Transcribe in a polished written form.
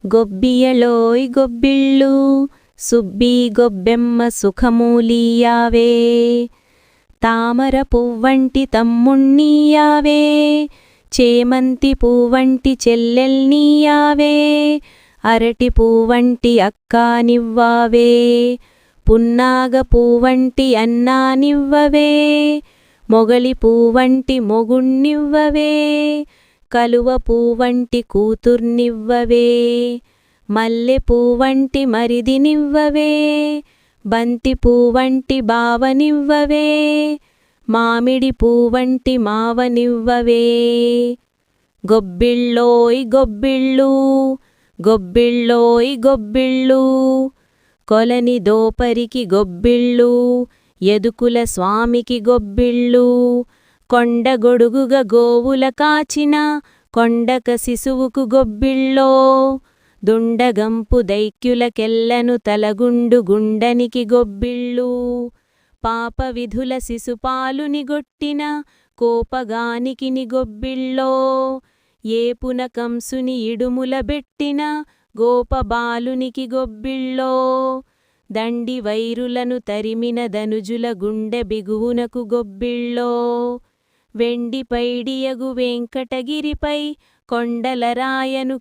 గొబ్బియలోయ్ గొబ్బిళ్ళు సుబ్బి గొబ్బెమ్మ సుఖమూలియావే తామర పువ్వంటి తమ్ముణ్ణియావే చేమంతి పువ్వంటి చెల్లెల్నియావే అరటి పువ్వంటి అక్కానివ్వావే పున్నాగ పువ్వంటి అన్నానివ్వవే మొగలి పువ్వంటి మొగుణ్ణివ్వవే కలువ పువ్వంటి కూతుర్నివ్వవే మల్లె పువ్వంటి మరిదినివ్వవే బంతి పువ్వంటి బావనివ్వవే మామిడి పువ్వంటి మావనివ్వవే గొబ్బిళ్ళోయ్ గొబ్బిళ్ళు గొబ్బిళ్ళోయ్ గొబ్బిళ్ళు కొలని దోపరికి గొబ్బిళ్ళు యదుకుల స్వామికి గొబ్బిళ్ళు కొండగొడుగుగ గోవుల కాచిన కొండక శిశువుకు గొబ్బిళ్ళో దుండగంపు దైత్యులకెల్లను తలగుండు గుండనికి గొబ్బిళ్ళు పాప విధుల శిశుపాలుని గొట్టిన కోపగానికిని గొబ్బిళ్ళో ఏపున కంసుని ఇడుముల బెట్టిన గోపబాలునికి గొబ్బిళ్ళో దండి వైరులను తరిమిన ధనుజుల గుండె బిగువునకు గొబ్బిళ్ళో వెండి పైడియగు వెంకటగిరిపై కొండలరాయను